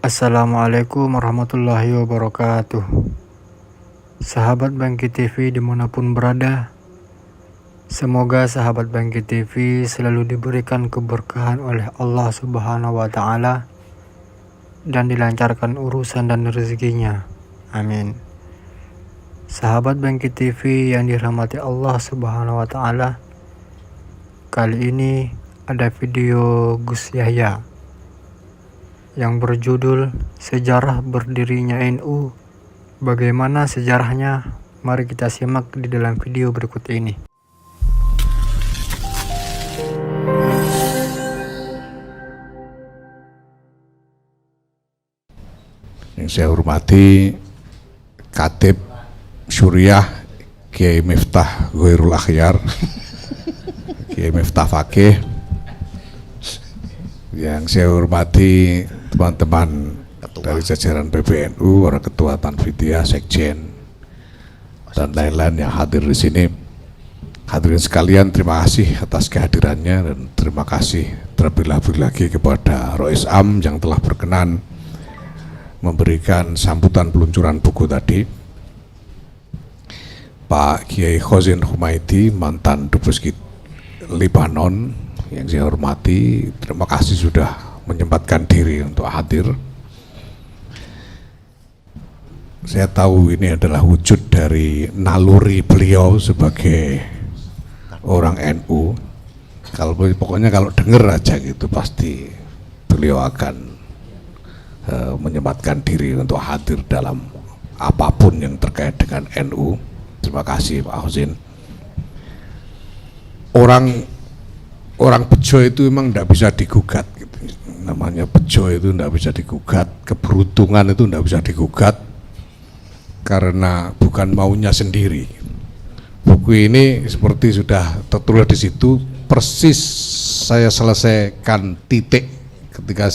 Assalamualaikum warahmatullahi wabarakatuh. Sahabat Bangkit TV dimanapun berada, semoga sahabat Bangkit TV selalu diberikan keberkahan oleh Allah Subhanahu wa Ta'ala dan dilancarkan urusan dan rezekinya. Amin. Sahabat Bangkit TV yang dirahmati Allah Subhanahu wa Ta'ala, kali ini ada video Gus Yahya yang berjudul Sejarah Berdirinya NU. Bagaimana sejarahnya? Mari kita simak di dalam video berikut ini. Yang saya hormati Khatib Syuriah Kiai Miftah Ghairul Akhyar, Kiai Miftah Fakih. Yang saya hormati teman-teman dari jajaran PBNU, para ketua Tanfidiyah, Sekjen, dan lain-lain yang hadir di sini. Hadirin sekalian, terima kasih atas kehadirannya dan terima kasih terlebih lagi kepada Rois Am yang telah berkenan memberikan sambutan peluncuran buku tadi. Pak Kiai Khozin Humaidi, mantan Dubes Libanon, yang saya hormati, terima kasih sudah menyempatkan diri untuk hadir. Saya tahu ini adalah wujud dari naluri beliau sebagai orang NU. Pokoknya kalau dengar aja gitu pasti beliau akan menyempatkan diri untuk hadir dalam apapun yang terkait dengan NU. Terima kasih Pak Khozin. Orang bejo itu memang tidak bisa digugat gitu. Namanya bejo itu tidak bisa digugat, keberuntungan itu tidak bisa digugat karena bukan maunya sendiri. Buku ini seperti sudah tertulis di situ, persis saya selesaikan titik ketika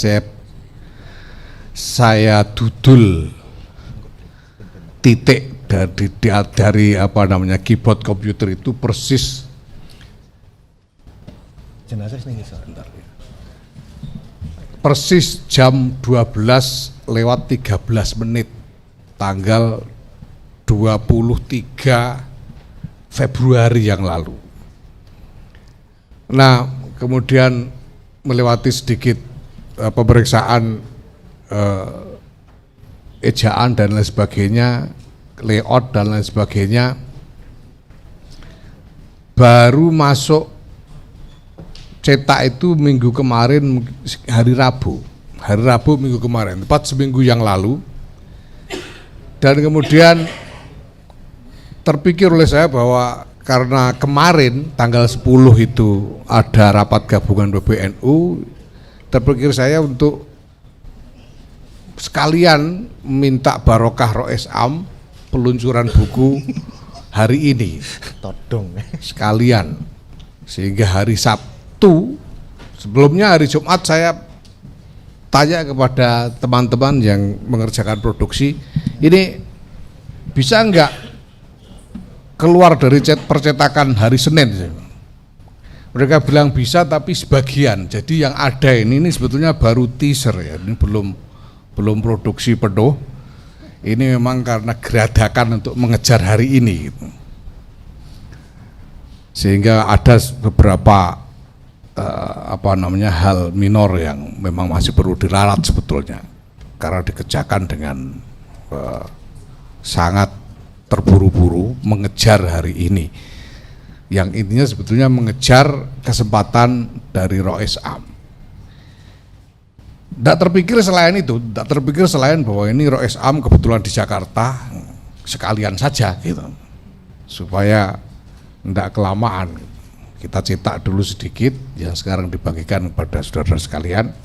saya dudul titik dari keyboard komputer itu persis persis jam 12:13 tanggal 23 Februari yang lalu. Nah, kemudian melewati sedikit pemeriksaan ejaan dan lain sebagainya, layout dan lain sebagainya, baru masuk cetak itu minggu kemarin, hari Rabu minggu kemarin, tepat seminggu yang lalu. Dan kemudian terpikir oleh saya bahwa karena kemarin tanggal 10 itu ada rapat gabungan PBNU, terpikir saya untuk sekalian minta barokah Rois Am peluncuran buku hari ini sekalian, sehingga hari Sabtu, sebelumnya hari Jumat saya tanya kepada teman-teman yang mengerjakan produksi, ini bisa enggak keluar dari percetakan hari Senin? Mereka bilang bisa, tapi sebagian. Jadi yang ada ini sebetulnya baru teaser ya, ini belum produksi penuh. Ini memang karena geradakan untuk mengejar hari ini gitu. Sehingga ada beberapa hal minor yang memang masih perlu diralat sebetulnya, karena dikerjakan dengan sangat terburu-buru mengejar hari ini, yang intinya sebetulnya mengejar kesempatan dari Rois Am. Tidak terpikir selain itu, tidak terpikir selain bahwa ini Rois Am kebetulan di Jakarta, sekalian saja gitu, supaya tidak kelamaan. Kita cetak dulu sedikit yang sekarang dibagikan kepada saudara sekalian.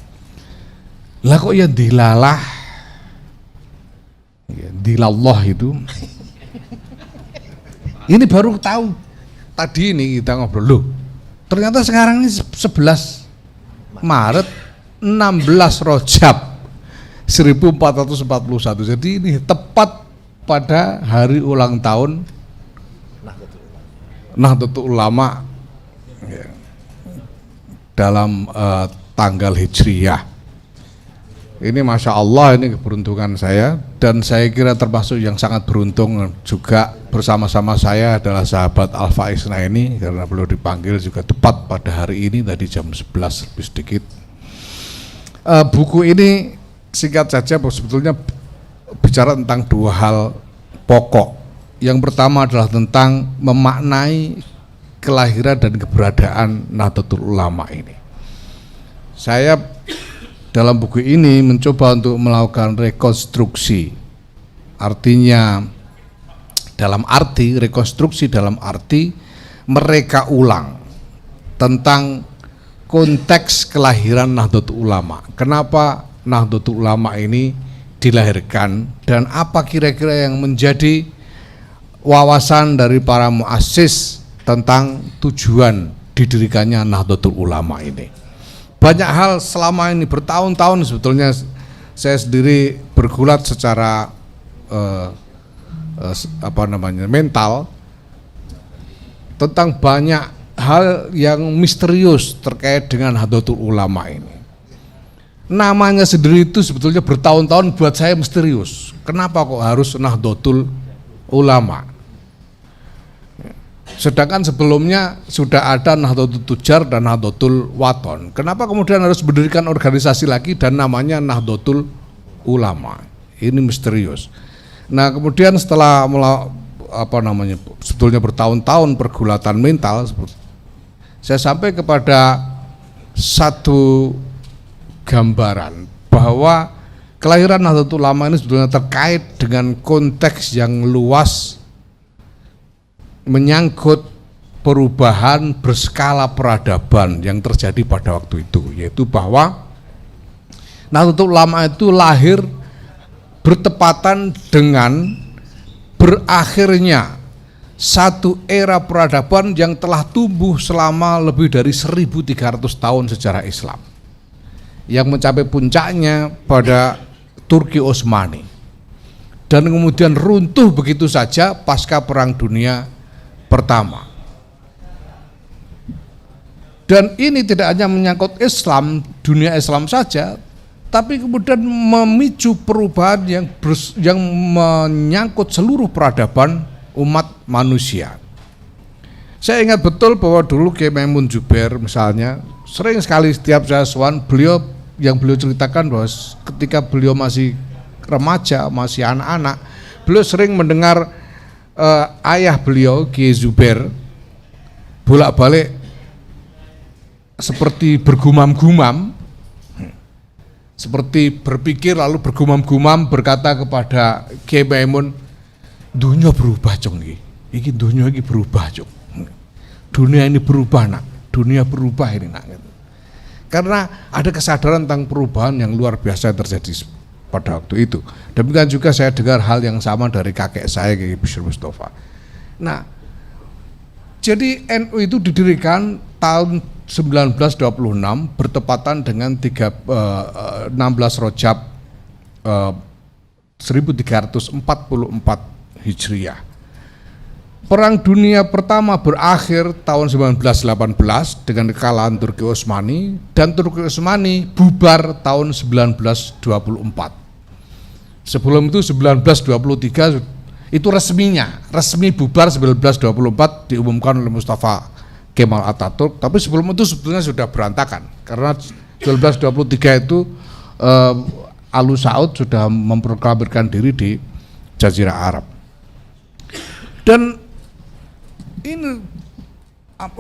Lah kok yang dilalah, dilallah itu, ini baru tahu tadi ini kita ngobrol, loh ternyata sekarang ini 11 Maret 16 Rajab 1441. Jadi ini tepat pada hari ulang tahun Nahdlatul Ulama dalam tanggal Hijriyah. Ini Masya Allah, ini keberuntungan saya, dan saya kira termasuk yang sangat beruntung juga bersama-sama saya adalah sahabat Al Faiz ini, karena beliau dipanggil juga tepat pada hari ini tadi jam 11 lebih sedikit. Buku ini singkat saja sebetulnya bicara tentang dua hal pokok. Yang pertama adalah tentang memaknai kelahiran dan keberadaan Nahdlatul Ulama ini. Saya dalam buku ini mencoba untuk melakukan rekonstruksi, artinya rekonstruksi dalam arti mereka ulang tentang konteks kelahiran Nahdlatul Ulama. Kenapa Nahdlatul Ulama ini dilahirkan dan apa kira-kira yang menjadi wawasan dari para muassis tentang tujuan didirikannya Nahdlatul Ulama ini. Banyak hal selama ini bertahun-tahun sebetulnya saya sendiri bergulat secara mental tentang banyak hal yang misterius terkait dengan Nahdlatul Ulama ini. Namanya sendiri itu sebetulnya bertahun-tahun buat saya misterius. Kenapa kok harus Nahdlatul Ulama? Sedangkan sebelumnya sudah ada Nahdlatul Tujar dan Nahdlatul Wathon. Kenapa kemudian harus mendirikan organisasi lagi dan namanya Nahdlatul Ulama? Ini misterius. Nah, kemudian setelah sebetulnya bertahun-tahun pergulatan mental, saya sampai kepada satu gambaran bahwa kelahiran Nahdlatul Ulama ini sebetulnya terkait dengan konteks yang luas, menyangkut perubahan berskala peradaban yang terjadi pada waktu itu, yaitu bahwa Nahdlatul Ulama itu lahir bertepatan dengan berakhirnya satu era peradaban yang telah tumbuh selama lebih dari 1300 tahun sejarah Islam, yang mencapai puncaknya pada Turki Utsmani dan kemudian runtuh begitu saja pasca Perang Dunia Pertama. Dan ini tidak hanya menyangkut Islam, dunia Islam saja, tapi kemudian memicu perubahan yang menyangkut seluruh peradaban umat manusia. Saya ingat betul bahwa dulu Kiai Maimun Zubair misalnya, sering sekali setiap saya sowan beliau ceritakan bahwa ketika beliau masih remaja, masih anak-anak, beliau sering mendengar ayah beliau Kiai Zubair bolak-balik seperti bergumam-gumam, seperti berpikir lalu bergumam-gumam berkata kepada Kiai Maimun, dunia berubah Cung, iki dunia iki berubah Cung, dunia ini berubah nak, dunia berubah ini nak. Karena ada kesadaran tentang perubahan yang luar biasa yang terjadi pada waktu itu. Demikian juga saya dengar hal yang sama dari kakek saya, Kiai Bishr Mustafa. Nah, jadi NU itu didirikan tahun 1926 bertepatan dengan 16 Rajab 1344 Hijriah. Perang Dunia Pertama berakhir tahun 1918 dengan kekalahan Turki Utsmani, dan Turki Utsmani bubar tahun 1924. Sebelum itu 1923 itu resmi bubar 1924 diumumkan oleh Mustafa Kemal Atatürk, tapi sebelum itu sebetulnya sudah berantakan karena 1923 itu Alu Saud sudah memproklamirkan diri di Jazirah Arab. Dan ini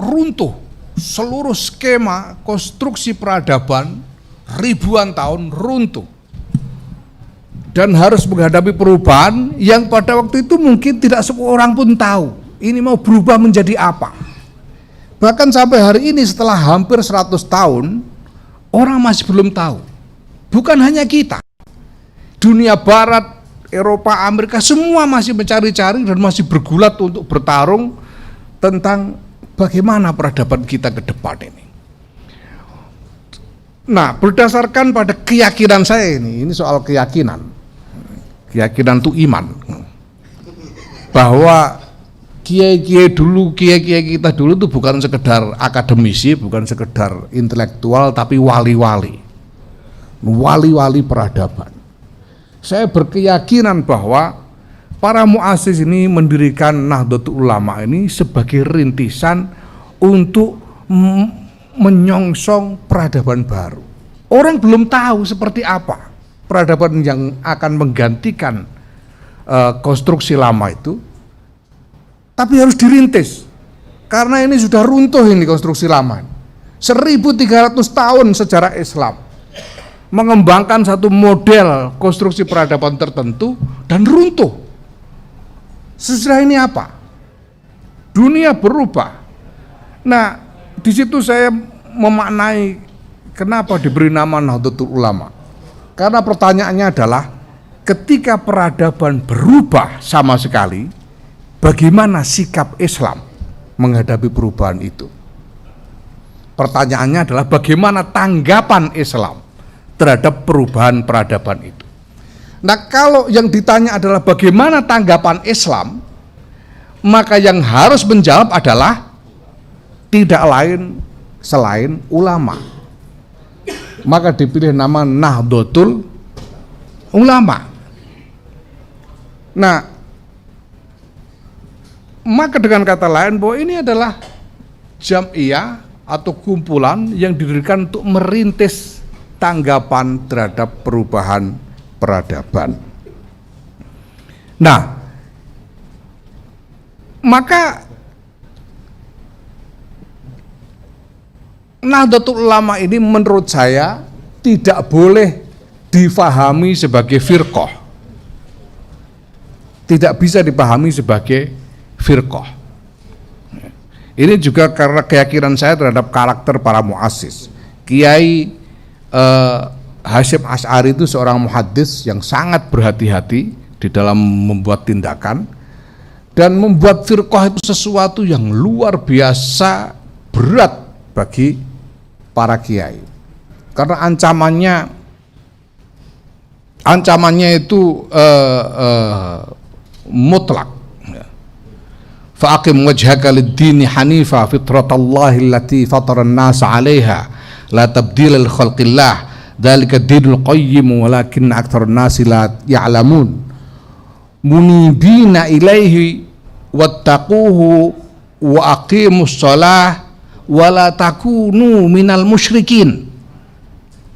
runtuh seluruh skema konstruksi peradaban ribuan tahun runtuh, dan harus menghadapi perubahan yang pada waktu itu mungkin tidak semua orang pun tahu ini mau berubah menjadi apa. Bahkan sampai hari ini setelah hampir 100 tahun orang masih belum tahu. Bukan hanya kita, dunia barat, Eropa, Amerika, semua masih mencari-cari dan masih bergulat untuk bertarung tentang bagaimana peradaban kita ke depan ini. Nah, berdasarkan pada keyakinan saya ini soal keyakinan itu iman, bahwa kiai-kiai kita dulu itu bukan sekedar akademisi, bukan sekedar intelektual, tapi wali-wali. wali-wali peradaban. Saya berkeyakinan bahwa para muassis ini mendirikan Nahdlatul Ulama ini sebagai rintisan untuk menyongsong peradaban baru. Orang belum tahu seperti apa peradaban yang akan menggantikan konstruksi lama itu, tapi harus dirintis karena ini sudah runtuh ini konstruksi lama. 1300 tahun sejarah Islam mengembangkan satu model konstruksi peradaban tertentu dan runtuh. Sejarah ini apa? Dunia berubah. Nah, di situ saya memaknai kenapa diberi nama Nahdlatul Ulama. Karena pertanyaannya adalah ketika peradaban berubah sama sekali, bagaimana sikap Islam menghadapi perubahan itu? Pertanyaannya adalah bagaimana tanggapan Islam terhadap perubahan peradaban itu. Nah, kalau yang ditanya adalah bagaimana tanggapan Islam, maka yang harus menjawab adalah tidak lain selain ulama. Maka dipilih nama Nahdlatul Ulama. Nah, maka dengan kata lain bahwa ini adalah jam'iyah atau kumpulan yang didirikan untuk merintis tanggapan terhadap perubahan peradaban. Nah, maka Nahdlatul Ulama ini menurut saya tidak boleh difahami sebagai firqah. Tidak bisa dipahami sebagai firqah. Ini juga karena keyakinan saya terhadap karakter para muassis. Kiai Hasyim Asy'ari itu seorang muhaddis yang sangat berhati-hati di dalam membuat tindakan dan membuat firqah itu sesuatu yang luar biasa berat bagi para kiai. Karena ancamannya itu mutlak. Fa'aqim wajhaka lid-dini hanifa fitratallahi allati fatara an-nasa 'alaiha la tabdila li khalqillah dzalika ad-dinul qayyim walakin aktsarun nasi la ya'lamun munibina ilaihi wattaquhu wa aqimus shalah wa la takunu minal musyrikin.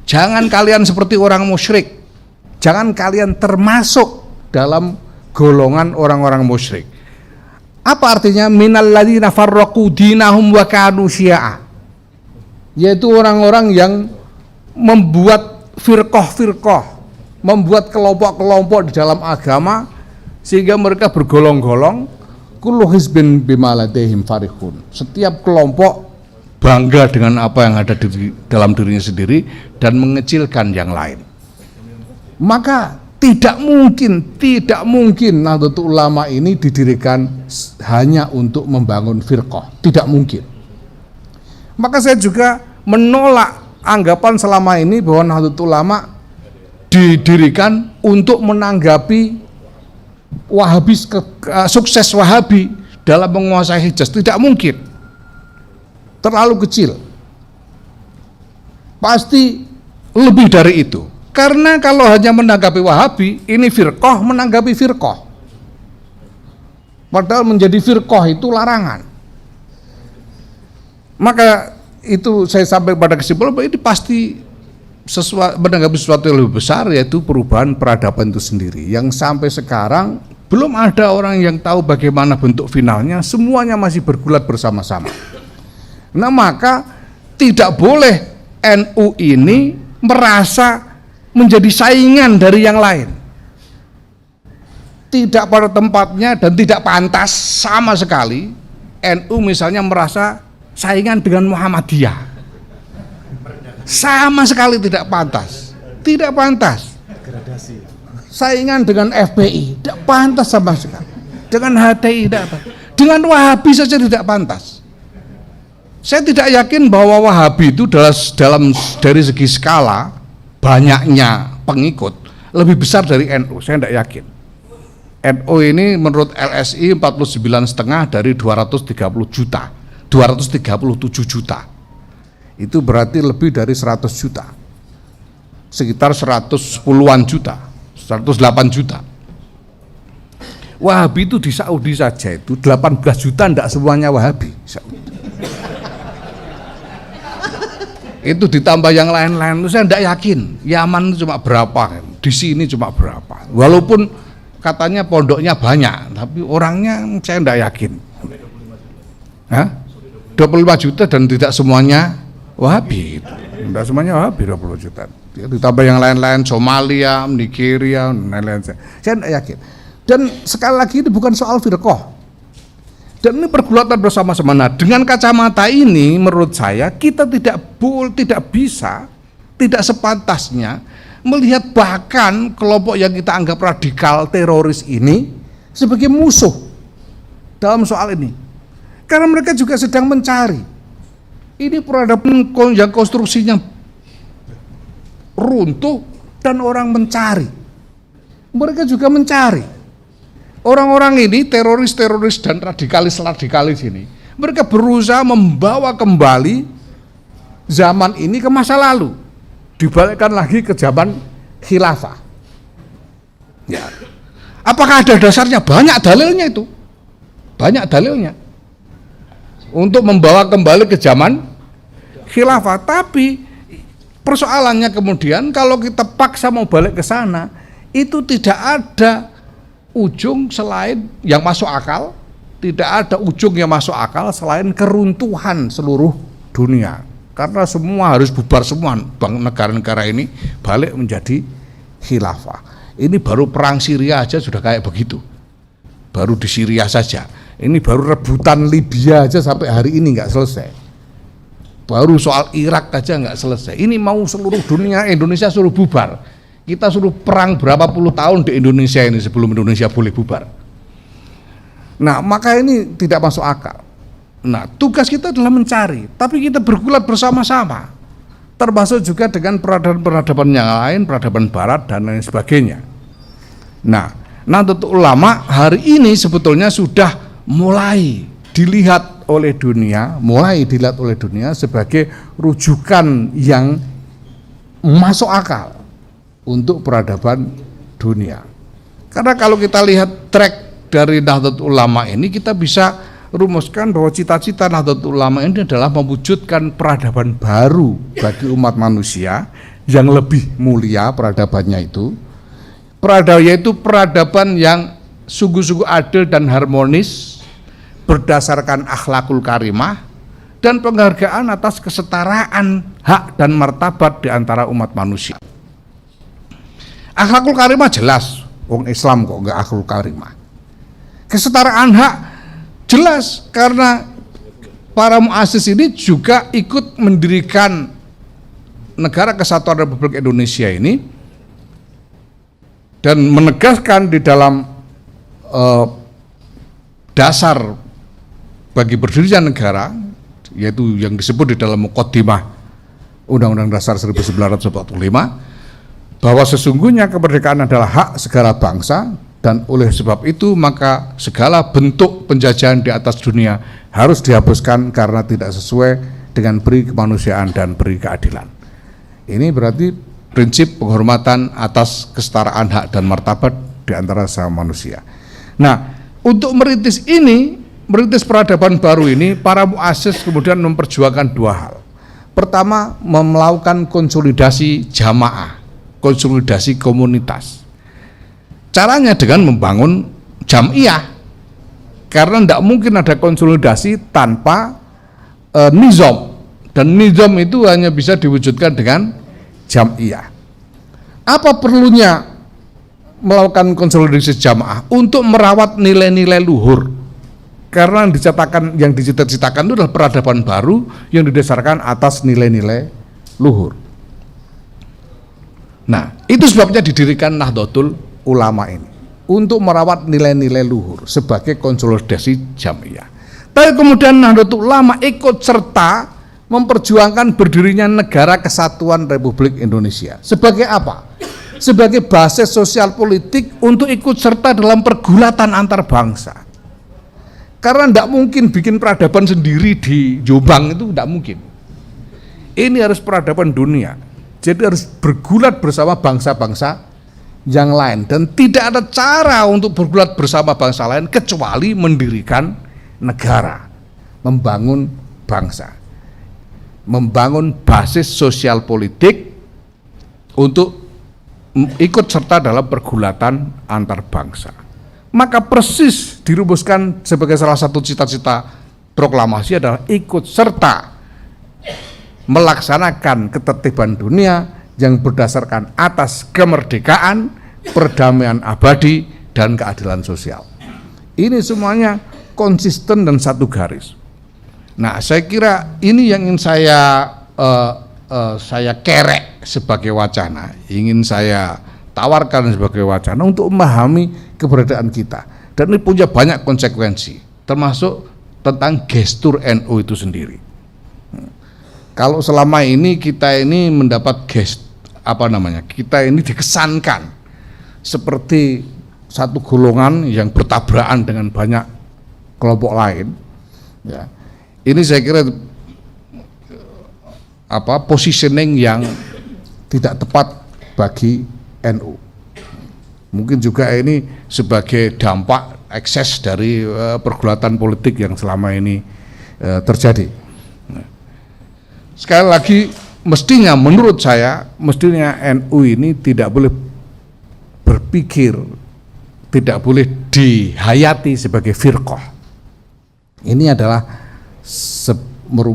Jangan kalian seperti orang musyrik, jangan kalian termasuk dalam golongan orang-orang musyrik. Apa artinya minal ladzina farraqu dinahum wa kanu syi'a? Yaitu orang-orang yang membuat firqah-firqah, membuat kelompok-kelompok di dalam agama sehingga mereka bergolong-golong. Kullu hizbin bima ladaihim farihun. Setiap kelompok bangga dengan apa yang ada di dalam dirinya sendiri dan mengecilkan yang lain. Maka tidak mungkin Nahdlatul Ulama ini didirikan hanya untuk membangun firqah, tidak mungkin. Maka saya juga menolak anggapan selama ini bahwa Nahdlatul Ulama didirikan untuk menanggapi sukses Wahabi dalam menguasai Hijaz. Tidak mungkin, terlalu kecil, pasti lebih dari itu. Karena kalau hanya menanggapi Wahabi, ini firqah menanggapi firqah. Padahal menjadi firqah itu larangan. Maka itu saya sampai pada kesimpulan bahwa ini pasti menanggapi sesuatu yang lebih besar, yaitu perubahan peradaban itu sendiri. Yang sampai sekarang belum ada orang yang tahu bagaimana bentuk finalnya, semuanya masih bergulat bersama-sama. Nah, maka tidak boleh NU ini merasa menjadi saingan dari yang lain. Tidak pada tempatnya dan tidak pantas sama sekali NU misalnya merasa saingan dengan Muhammadiyah. Sama sekali tidak pantas. Tidak pantas. Saingan dengan FPI, tidak pantas sama sekali. Dengan HTI tidak pantas. Dengan Wahabi saja tidak pantas. Saya tidak yakin bahwa Wahabi itu dari segi skala banyaknya pengikut lebih besar dari NU, saya tidak yakin. NU ini menurut LSI 49,5 dari 230 juta, 237 juta. Itu berarti lebih dari 100 juta. sekitar 110-an juta, 108 juta. Wahabi itu di Saudi saja itu 18 juta, tidak semuanya Wahabi. Itu ditambah yang lain-lain, saya tidak yakin Yaman itu cuma berapa, di sini cuma berapa. Walaupun katanya pondoknya banyak, tapi orangnya saya tidak yakin. 25 juta dan tidak semuanya Wahabi. Tidak semuanya Wahabi 20 juta. Ditambah yang lain-lain, Somalia, Nigeria, dan lain-lain. Saya tidak yakin. Dan sekali lagi ini bukan soal firqah. Dan ini pergulatan bersama-sama. Nah, dengan kacamata ini menurut saya kita tidak bisa, tidak sepantasnya melihat bahkan kelompok yang kita anggap radikal teroris ini sebagai musuh dalam soal ini. Karena mereka juga sedang mencari. Ini peradaban yang konstruksinya runtuh dan orang mencari. Mereka juga mencari. Orang-orang ini, teroris-teroris dan radikalis-radikalis ini, mereka berusaha membawa kembali zaman ini ke masa lalu, dibalikkan lagi ke zaman khilafah. Ya. Apakah ada dasarnya? Banyak dalilnya itu, banyak dalilnya untuk membawa kembali ke zaman khilafah. Tapi persoalannya kemudian kalau kita paksa mau balik ke sana, itu tidak ada ujung selain yang masuk akal, tidak ada ujung yang masuk akal selain keruntuhan seluruh dunia. Karena semua harus bubar semua, negara-negara ini balik menjadi khilafah. Ini baru perang Syria aja sudah kayak begitu. Baru di Syria saja. Ini baru rebutan Libya aja sampai hari ini nggak selesai. Baru soal Irak aja nggak selesai. Ini mau seluruh dunia, Indonesia suruh bubar. Kita suruh perang berapa puluh tahun di Indonesia ini sebelum Indonesia boleh bubar. Nah, maka ini tidak masuk akal. Nah, tugas kita adalah mencari, tapi kita bergulat bersama-sama. Termasuk juga dengan peradaban-peradaban yang lain, peradaban barat dan lain sebagainya. Nah, Nahdlatul Ulama hari ini sebetulnya sudah mulai dilihat oleh dunia, sebagai rujukan yang masuk akal untuk peradaban dunia. Karena kalau kita lihat track dari Nahdlatul Ulama ini, kita bisa rumuskan bahwa cita-cita Nahdlatul Ulama ini adalah mewujudkan peradaban baru bagi umat manusia yang lebih mulia peradabannya itu. Yaitu peradaban yang sungguh-sungguh adil dan harmonis, berdasarkan akhlakul karimah, dan penghargaan atas kesetaraan hak dan martabat di antara umat manusia. Akhlakul karimah jelas, wong Islam kok enggak akhlakul karimah. Kesetaraan hak jelas, karena para muassis ini juga ikut mendirikan Negara Kesatuan Republik Indonesia ini dan menegaskan di dalam dasar bagi berdirinya negara, yaitu yang disebut di dalam Muqaddimah Undang-Undang Dasar 1945, bahwa sesungguhnya kemerdekaan adalah hak segala bangsa, dan oleh sebab itu maka segala bentuk penjajahan di atas dunia harus dihapuskan karena tidak sesuai dengan peri kemanusiaan dan peri keadilan. Ini berarti prinsip penghormatan atas kesetaraan hak dan martabat di antara sesama manusia. Nah, untuk merintis peradaban baru ini, para muassis kemudian memperjuangkan dua hal. Pertama, melakukan konsolidasi jamaah, konsolidasi komunitas. Caranya dengan membangun jam'iyah, karena tidak mungkin ada konsolidasi tanpa nizam, dan nizam itu hanya bisa diwujudkan dengan jam'iyah. Apa perlunya melakukan konsolidasi jamaah? Untuk merawat nilai-nilai luhur, karena yang dicita-citakan itu adalah peradaban baru yang didasarkan atas nilai-nilai luhur. Nah, itu sebabnya didirikan Nahdlatul Ulama ini, untuk merawat nilai-nilai luhur sebagai konsolidasi jamiah. Tapi kemudian Nahdlatul Ulama ikut serta memperjuangkan berdirinya Negara Kesatuan Republik Indonesia. Sebagai apa? Sebagai basis sosial politik untuk ikut serta dalam pergulatan antar bangsa. Karena tidak mungkin bikin peradaban sendiri di Jombang, itu tidak mungkin. Ini harus peradaban dunia. Jadi harus bergulat bersama bangsa-bangsa yang lain, dan tidak ada cara untuk bergulat bersama bangsa lain kecuali mendirikan negara, membangun bangsa, membangun basis sosial politik untuk ikut serta dalam pergulatan antar bangsa. Maka persis dirumuskan sebagai salah satu cita-cita proklamasi adalah ikut serta melaksanakan ketertiban dunia yang berdasarkan atas kemerdekaan, perdamaian abadi, dan keadilan sosial. Ini semuanya konsisten dan satu garis. Nah, saya kira ini yang ingin saya kerek sebagai wacana, ingin saya tawarkan sebagai wacana untuk memahami keberadaan kita. Dan ini punya banyak konsekuensi, termasuk tentang gestur NU itu sendiri. Kalau selama ini kita ini mendapat kita ini dikesankan seperti satu golongan yang bertabrakan dengan banyak kelompok lain, ya. Ini saya kira positioning yang tidak tepat bagi NU. Mungkin juga ini sebagai dampak ekses dari pergulatan politik yang selama ini terjadi. Sekali lagi, menurut saya, mestinya NU ini tidak boleh berpikir, tidak boleh dihayati sebagai firqah. Ini adalah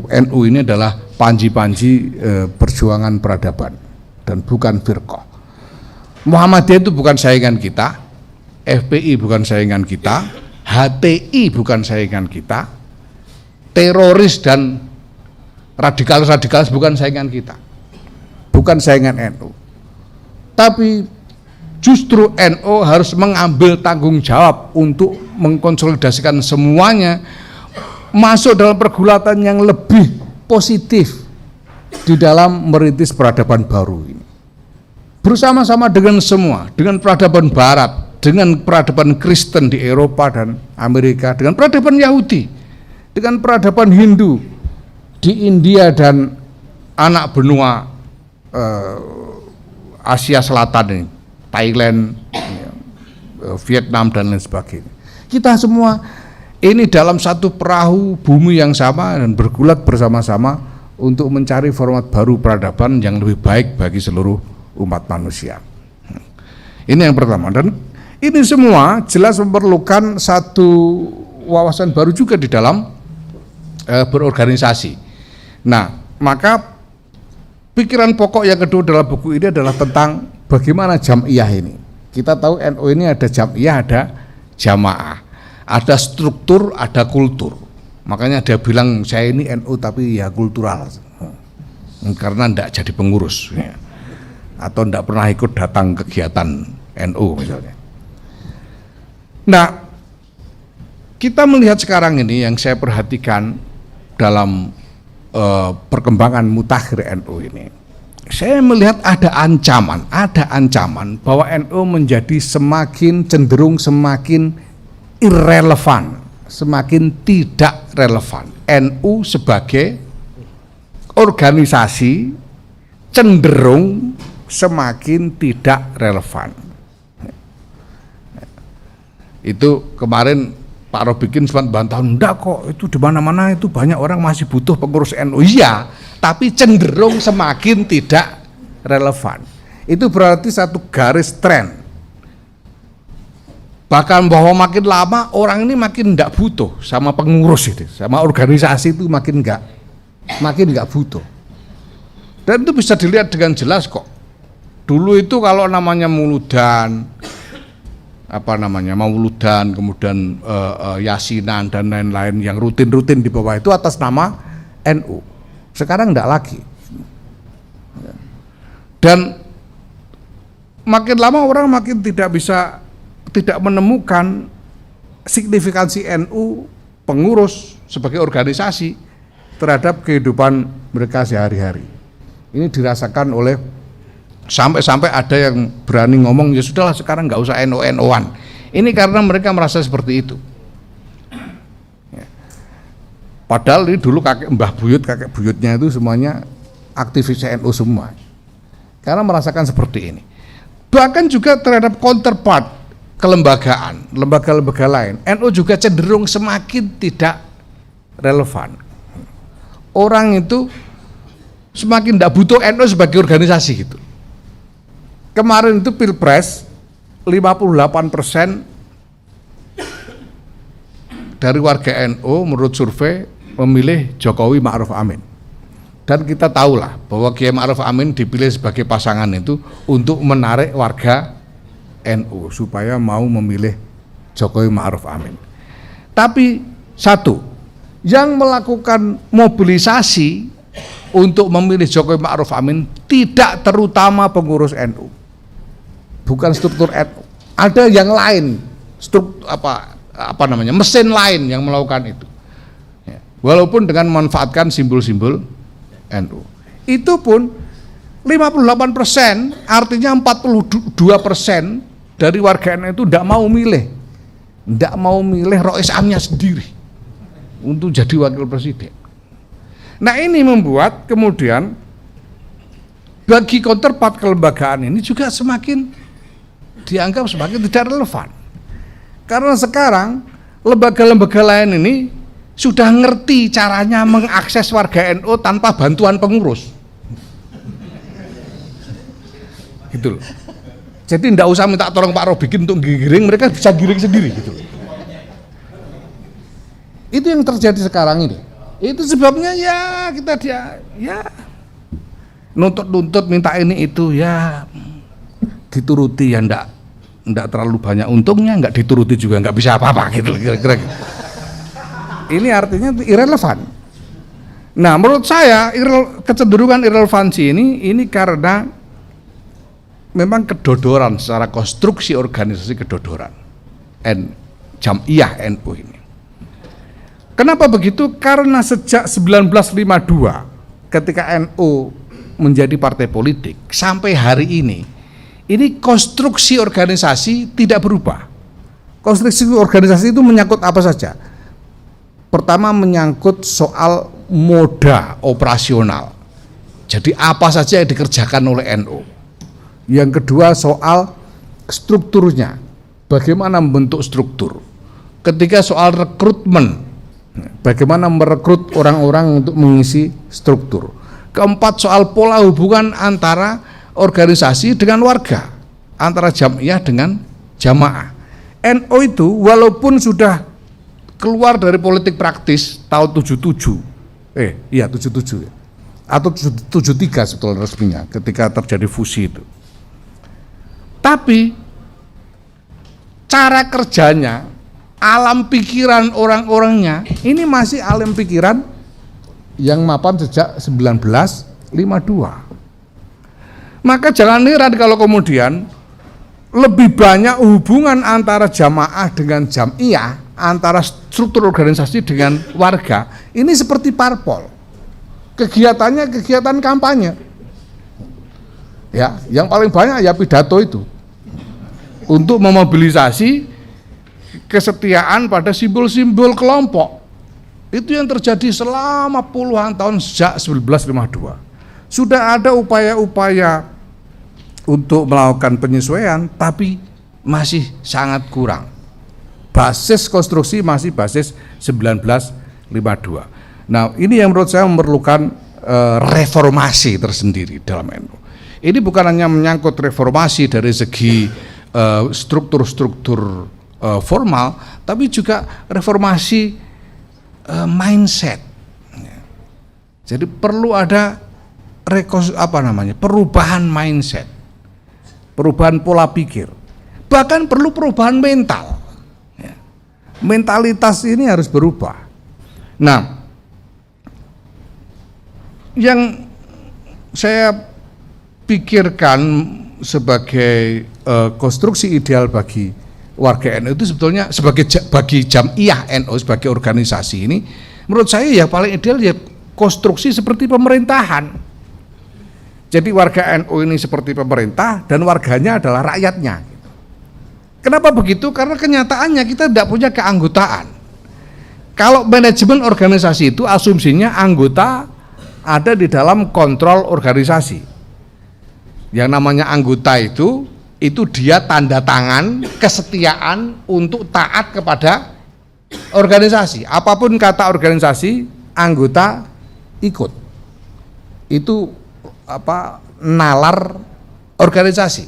NU ini adalah panji-panji perjuangan peradaban dan bukan firqah. Muhammadiyah itu bukan saingan kita, FPI bukan saingan kita, HTI bukan saingan kita, teroris dan radikal bukan saingan kita, bukan saingan NU. Tapi justru NU harus mengambil tanggung jawab untuk mengkonsolidasikan semuanya masuk dalam pergulatan yang lebih positif di dalam merintis peradaban baru ini. Bersama-sama dengan semua, dengan peradaban Barat, dengan peradaban Kristen di Eropa dan Amerika, dengan peradaban Yahudi, dengan peradaban Hindu di India dan anak benua Asia Selatan ini, Thailand, Vietnam dan lain sebagainya. Kita semua ini dalam satu perahu bumi yang sama dan bergulat bersama-sama untuk mencari format baru peradaban yang lebih baik bagi seluruh umat manusia. Ini yang pertama, dan ini semua jelas memerlukan satu wawasan baru juga di dalam berorganisasi. Nah, maka pikiran pokok yang kedua dalam buku ini adalah tentang bagaimana jam'iyah ini. Kita tahu NU ini ada jam'iyah, ada jamaah, ada struktur, ada kultur. Makanya dia bilang saya ini NU tapi ya kultural, karena tidak jadi pengurus, ya. Atau tidak pernah ikut datang kegiatan NU misalnya. Nah, kita melihat sekarang ini yang saya perhatikan dalam perkembangan mutakhir NU ini, saya melihat ada ancaman bahwa NU menjadi cenderung semakin irrelevan, semakin tidak relevan. NU sebagai organisasi cenderung semakin tidak relevan. Itu kemarin Pak Robikin sempat bantah, enggak kok, itu di mana-mana itu banyak orang masih butuh pengurus NU. Iya, tapi cenderung semakin tidak relevan. Itu berarti satu garis tren. Bahkan bahwa makin lama orang ini makin enggak butuh sama pengurus itu, sama organisasi itu makin enggak butuh. Dan itu bisa dilihat dengan jelas kok. Dulu itu kalau namanya mauludan, kemudian yasinan dan lain-lain yang rutin-rutin di bawah itu atas nama NU. Sekarang enggak lagi. Dan makin lama orang makin tidak menemukan signifikansi NU pengurus sebagai organisasi terhadap kehidupan mereka sehari-hari. Ini dirasakan oleh sampai ada yang berani ngomong, ya sudahlah sekarang nggak usah NU-NU-an. Ini karena mereka merasa seperti itu. Padahal ini dulu kakek buyutnya itu semuanya aktivis NU semua. karena merasakan seperti ini. Bahkan juga terhadap counterpart kelembagaan, lembaga-lembaga lain, NU juga cenderung semakin tidak relevan. Orang itu semakin tidak butuh NU sebagai organisasi gitu. Kemarin itu Pilpres 58% dari warga NU menurut survei memilih Jokowi Ma'ruf Amin. Dan kita tahulah bahwa Kiai Ma'ruf Amin dipilih sebagai pasangan itu untuk menarik warga NU supaya mau memilih Jokowi Ma'ruf Amin. Tapi satu, yang melakukan mobilisasi untuk memilih Jokowi Ma'ruf Amin tidak terutama pengurus NU, bukan struktur NU. Ada yang lain, mesin lain yang melakukan itu. Walaupun dengan memanfaatkan simbol-simbol NU. Itu pun 58%, artinya 42% dari warga NU itu tidak mau milih Rois Amnya sendiri untuk jadi wakil presiden. Nah, ini membuat kemudian bagi counterpart kelembagaan ini juga semakin dianggap semakin tidak relevan. Karena sekarang lembaga-lembaga lain ini sudah ngerti caranya mengakses warga NU tanpa bantuan pengurus. Gitu loh. Jadi tidak usah minta tolong Pak Robikin untuk giring, mereka bisa giring sendiri gitu loh. Itu yang terjadi sekarang ini. Itu sebabnya ya kita nuntut minta ini itu ya dituruti ya ndak terlalu banyak untungnya, nggak dituruti juga nggak bisa apa-apa gitu kira-kira. Ini artinya irrelevan. Nah, menurut saya kecenderungan irrelevansi ini karena memang kedodoran secara konstruksi organisasi, kedodoran Jam'iyah NU ini. Kenapa begitu? Karena sejak 1952 ketika NU menjadi partai politik sampai hari ini konstruksi organisasi tidak berubah. Konstruksi organisasi itu menyangkut apa saja? Pertama, menyangkut soal moda operasional. Jadi apa saja yang dikerjakan oleh NU. Yang kedua, soal strukturnya. Bagaimana membentuk struktur. Ketiga, soal rekrutmen. Bagaimana merekrut orang-orang untuk mengisi struktur. Keempat, soal pola hubungan antara organisasi dengan warga, antara Jam'iyah dengan jamaah. NU itu walaupun sudah keluar dari politik praktis tahun 77 atau 73 sebetulnya resminya ketika terjadi fusi itu. Tapi cara kerjanya, alam pikiran orang-orangnya ini masih alam pikiran yang mapan sejak 1952. Maka jangan heran kalau kemudian lebih banyak hubungan antara jamaah dengan Jam'iyah, antara struktur organisasi dengan warga, ini seperti parpol. Kegiatannya kegiatan kampanye. Ya, yang paling banyak ya pidato itu. Untuk memobilisasi kesetiaan pada simbol-simbol kelompok. Itu yang terjadi selama puluhan tahun sejak 1952. Sudah ada upaya-upaya untuk melakukan penyesuaian, tapi masih sangat kurang. Basis konstruksi masih basis 1952. Nah, ini yang menurut saya memerlukan reformasi tersendiri dalam NU. Ini bukan hanya menyangkut reformasi dari segi struktur-struktur formal, tapi juga reformasi mindset. Jadi perlu ada perubahan mindset, perubahan pola pikir, bahkan perlu perubahan mental. Mentalitas ini harus berubah. Nah, yang saya pikirkan sebagai konstruksi ideal bagi warga NU itu sebetulnya bagi Jam'iyah NU sebagai organisasi ini, menurut saya ya paling ideal ya konstruksi seperti pemerintahan. Jadi warga NU ini seperti pemerintah dan warganya adalah rakyatnya. Kenapa begitu? Karena kenyataannya kita tidak punya keanggotaan. Kalau manajemen organisasi itu asumsinya anggota ada di dalam kontrol organisasi. Yang namanya anggota itu dia tanda tangan kesetiaan untuk taat kepada organisasi. Apapun kata organisasi, anggota ikut. Itu nalar organisasi.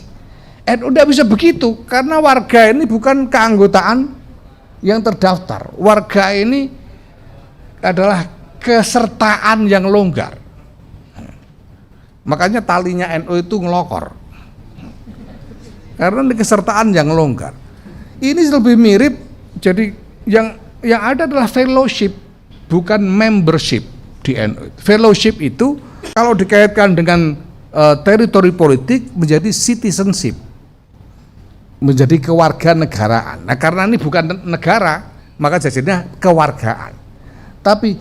NU tidak bisa begitu karena warga ini bukan keanggotaan yang terdaftar. Warga ini adalah kesertaan yang longgar. Makanya talinya NU itu ngelokor. Karena ini kesertaan yang longgar. Ini lebih mirip, jadi yang ada adalah fellowship, bukan membership di NU. Fellowship itu kalau dikaitkan dengan teritori politik menjadi citizenship, menjadi kewarganegaraan. Nah, karena ini bukan negara, maka jadinya kewargaan. Tapi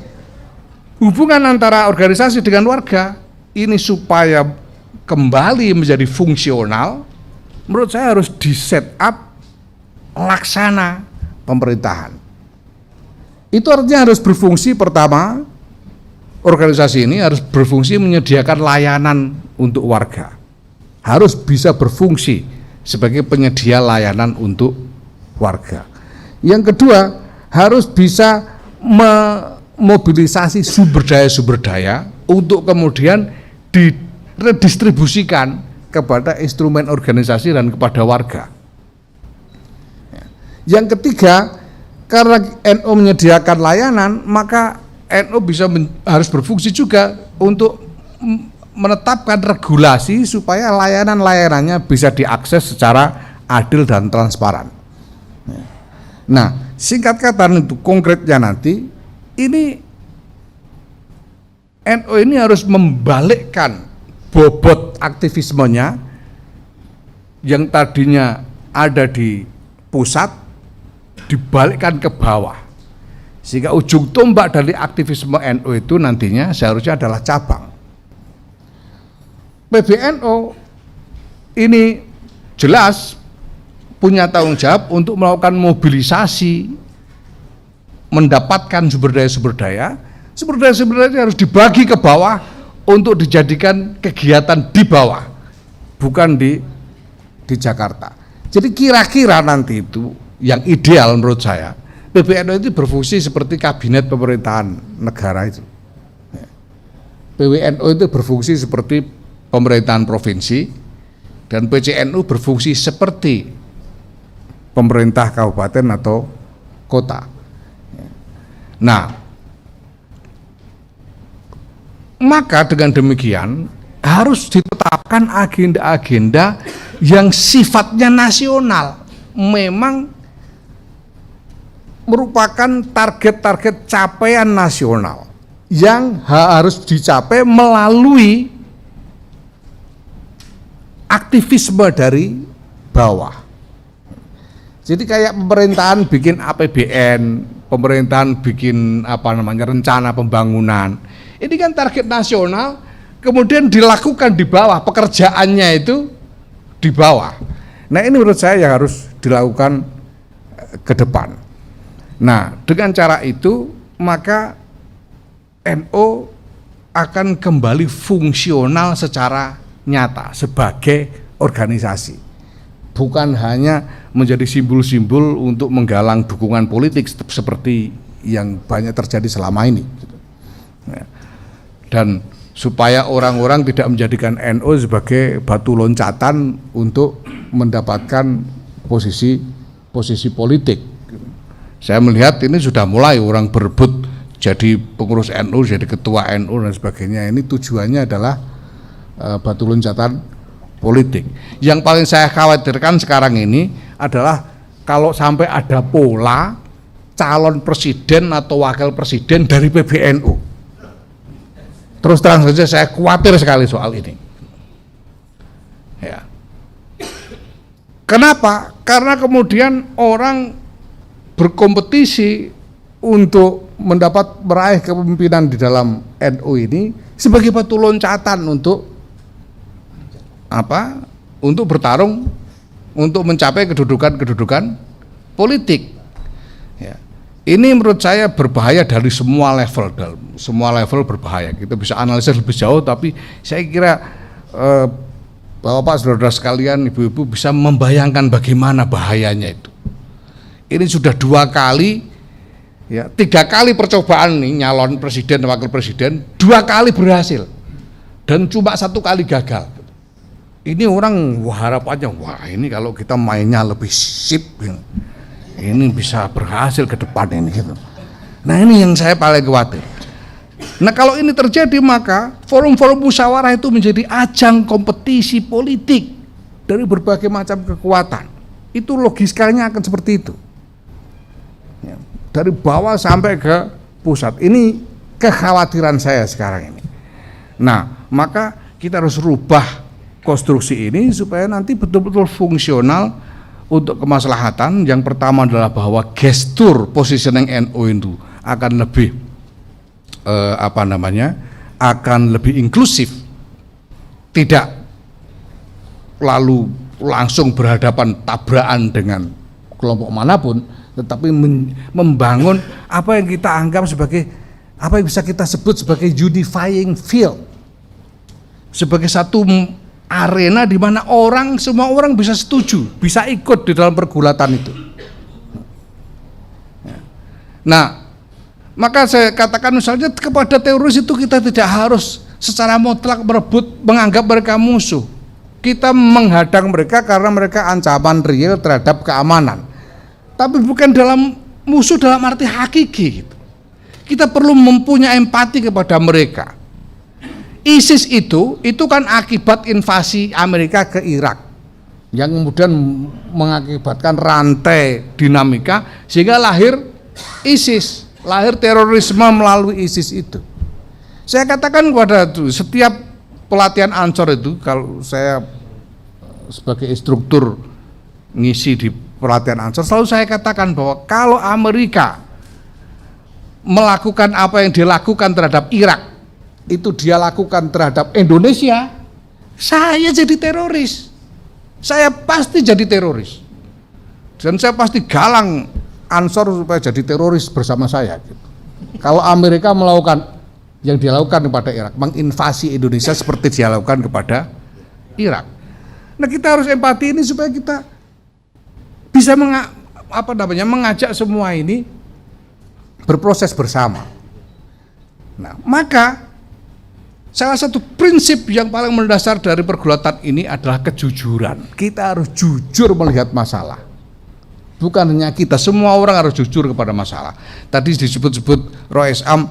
hubungan antara organisasi dengan warga ini supaya kembali menjadi fungsional, menurut saya harus di set up laksana pemerintahan. Itu artinya harus berfungsi, pertama, organisasi ini harus berfungsi menyediakan layanan untuk warga. Harus bisa berfungsi sebagai penyedia layanan untuk warga. Yang kedua, harus bisa memobilisasi sumber daya untuk kemudian diredistribusikan kepada instrumen organisasi dan kepada warga. Yang ketiga, karena NU menyediakan layanan, maka NU harus berfungsi juga untuk menetapkan regulasi supaya layanan-layanannya bisa diakses secara adil dan transparan. Nah, singkat kata itu konkretnya nanti, ini NU ini harus membalikkan bobot aktivismenya yang tadinya ada di pusat, dibalikkan ke bawah, sehingga ujung tombak dari aktivisme NU itu nantinya seharusnya adalah cabang. PBNU ini jelas punya tanggung jawab untuk melakukan mobilisasi, mendapatkan sumber daya harus dibagi ke bawah untuk dijadikan kegiatan di bawah, bukan di Jakarta. Jadi kira-kira nanti itu yang ideal menurut saya, PBNU itu berfungsi seperti kabinet pemerintahan negara itu. PWNU itu berfungsi seperti pemerintahan provinsi, dan PCNU berfungsi seperti pemerintah kabupaten atau kota. Nah, maka dengan demikian harus ditetapkan agenda-agenda yang sifatnya nasional, memang merupakan target-target capaian nasional yang harus dicapai melalui aktivisme dari bawah. Jadi kayak pemerintahan bikin APBN, pemerintahan bikin rencana pembangunan. Ini kan target nasional, kemudian dilakukan di bawah, pekerjaannya itu di bawah. Nah, ini menurut saya yang harus dilakukan ke depan. Nah, dengan cara itu maka NU akan kembali fungsional secara nyata sebagai organisasi. Bukan hanya menjadi simbol-simbol untuk menggalang dukungan politik seperti yang banyak terjadi selama ini. Dan supaya orang-orang tidak menjadikan NU sebagai batu loncatan untuk mendapatkan posisi politik. Saya melihat ini sudah mulai orang berebut jadi pengurus NU, jadi ketua NU dan sebagainya. Ini tujuannya adalah batu loncatan politik. Yang paling saya khawatirkan sekarang ini adalah kalau sampai ada pola calon presiden atau wakil presiden dari PBNU. Terus terang saja saya khawatir sekali soal ini. Ya. Kenapa? Karena kemudian orang berkompetisi untuk meraih kepemimpinan di dalam NU ini sebagai batu loncatan untuk untuk bertarung untuk mencapai kedudukan politik. Ya. Ini menurut saya berbahaya dari semua level berbahaya. Kita bisa analisis lebih jauh, tapi saya kira Bapak saudara sekalian, ibu-ibu bisa membayangkan bagaimana bahayanya itu. Ini sudah 2 kali, ya 3 kali percobaan nih nyalon presiden dan wakil presiden, 2 kali berhasil dan cuma 1 kali gagal. Ini orang harapannya, wah ini kalau kita mainnya lebih sip, ini bisa berhasil ke depan ini gitu. Nah ini yang saya paling khawatir. Nah kalau ini terjadi maka forum-forum musyawarah itu menjadi ajang kompetisi politik dari berbagai macam kekuatan. Itu logikanya akan seperti itu. Ya, dari bawah sampai ke pusat. Ini kekhawatiran saya sekarang ini. Nah maka kita harus rubah konstruksi ini supaya nanti betul-betul fungsional untuk kemaslahatan. Yang pertama adalah bahwa gestur positioning NU itu akan lebih akan lebih inklusif, tidak lalu langsung berhadapan tabrakan dengan kelompok manapun, tetapi membangun apa yang kita anggap sebagai, apa yang bisa kita sebut sebagai unifying field, sebagai satu arena di mana semua orang bisa setuju, bisa ikut di dalam pergulatan itu. Nah, maka saya katakan misalnya kepada teroris itu kita tidak harus secara mutlak menganggap mereka musuh. Kita menghadang mereka karena mereka ancaman real terhadap keamanan. Tapi bukan musuh dalam arti hakiki gitu. Kita perlu mempunyai empati kepada mereka. ISIS itu kan akibat invasi Amerika ke Irak yang kemudian mengakibatkan rantai dinamika sehingga lahir ISIS. Lahir terorisme melalui ISIS itu. Saya katakan kepada setiap pelatihan Ansor itu, kalau saya sebagai instruktur ngisi di pelatihan Ansor, selalu saya katakan bahwa kalau Amerika melakukan apa yang dilakukan terhadap Irak, itu dia lakukan terhadap Indonesia, saya jadi teroris. Saya pasti jadi teroris. Dan saya pasti galang Ansor supaya jadi teroris bersama saya gitu. Kalau Amerika melakukan yang dilakukan kepada Irak, menginvasi Indonesia seperti dilakukan kepada Irak. Nah kita harus empati ini supaya kita bisa mengajak semua ini berproses bersama. Nah maka salah satu prinsip yang paling mendasar dari pergulatan ini adalah kejujuran. Kita harus jujur melihat masalah. Bukan hanya kita, semua orang harus jujur kepada masalah. Tadi disebut-sebut Rois Am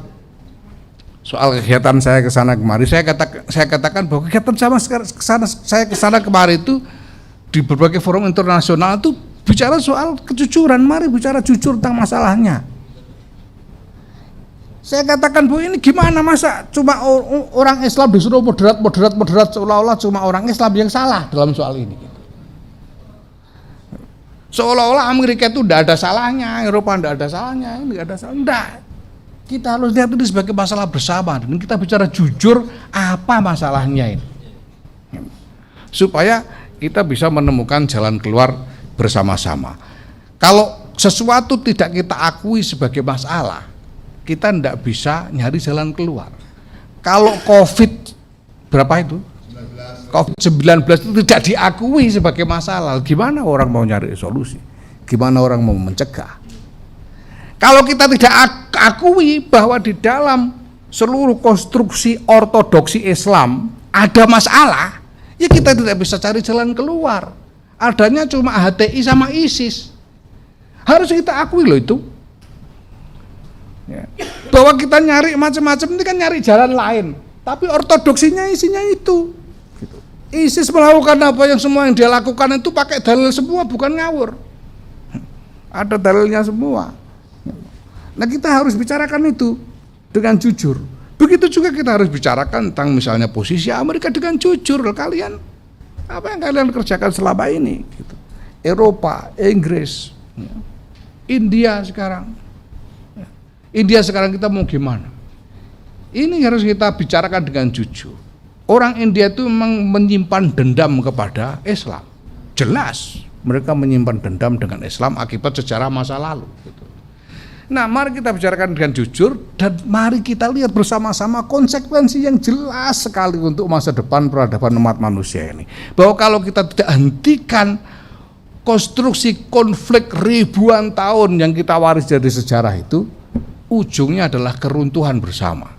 soal kegiatan saya ke sana kemari. Saya katakan bahwa kegiatan saya ke sana kemari itu di berbagai forum internasional itu bicara soal kejujuran. Mari bicara jujur tentang masalahnya. Saya katakan bahwa ini gimana, masa cuma orang Islam disuruh moderat seolah-olah cuma orang Islam yang salah dalam soal ini. Seolah-olah Amerika itu tidak ada salahnya, Eropa tidak ada salahnya, ini tidak ada salah. Tidak. Kita harus lihat ini sebagai masalah bersama dan kita bicara jujur apa masalahnya ini. Supaya kita bisa menemukan jalan keluar bersama-sama. Kalau sesuatu tidak kita akui sebagai masalah, kita tidak bisa nyari jalan keluar. Kalau COVID berapa itu? COVID-19 itu tidak diakui sebagai masalah, gimana orang mau nyari solusi? Gimana orang mau mencegah? Kalau kita tidak akui bahwa di dalam seluruh konstruksi ortodoksi Islam ada masalah, ya kita tidak bisa cari jalan keluar. Adanya cuma HTI sama ISIS. Harus kita akui loh itu. Ya. Bahwa kita nyari macam-macam ini kan nyari jalan lain, tapi ortodoksinya isinya itu. ISIS melakukan apa yang semua yang dia lakukan itu pakai dalil semua, bukan ngawur. Ada dalilnya semua. Nah kita harus bicarakan itu dengan jujur. Begitu juga kita harus bicarakan tentang misalnya posisi Amerika dengan jujur. Kalian, apa yang kalian kerjakan selama ini? Gitu. Eropa, Inggris, India sekarang. India sekarang kita mau gimana? Ini harus kita bicarakan dengan jujur. Orang India itu memang menyimpan dendam kepada Islam. Jelas mereka menyimpan dendam dengan Islam akibat sejarah masa lalu gitu. Nah, mari kita bicarakan dengan jujur dan mari kita lihat bersama-sama konsekuensi yang jelas sekali untuk masa depan peradaban umat manusia ini. Bahwa kalau kita tidak hentikan konstruksi konflik ribuan tahun yang kita waris dari sejarah itu, ujungnya adalah keruntuhan bersama.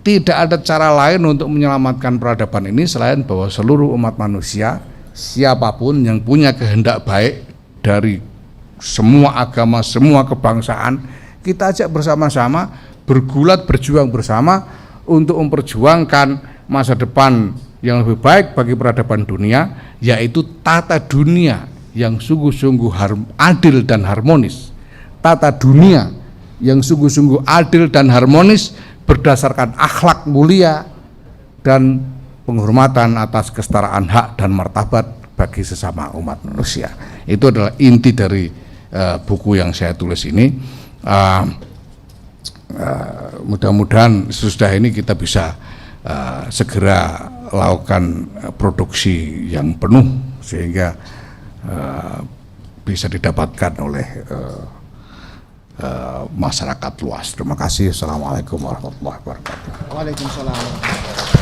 Tidak ada cara lain untuk menyelamatkan peradaban ini selain bahwa seluruh umat manusia, siapapun yang punya kehendak baik dari semua agama, semua kebangsaan, kita ajak bersama-sama bergulat, berjuang bersama untuk memperjuangkan masa depan yang lebih baik bagi peradaban dunia, yaitu tata dunia yang sungguh-sungguh adil dan harmonis. Tata dunia yang sungguh-sungguh adil dan harmonis berdasarkan akhlak mulia dan penghormatan atas kesetaraan hak dan martabat bagi sesama umat manusia. Itu adalah inti dari buku yang saya tulis ini. Mudah-mudahan sesudah ini kita bisa segera lakukan produksi yang penuh sehingga bisa didapatkan oleh masyarakat luas. Terima kasih. Assalamualaikum warahmatullahi wabarakatuh. Waalaikumsalam.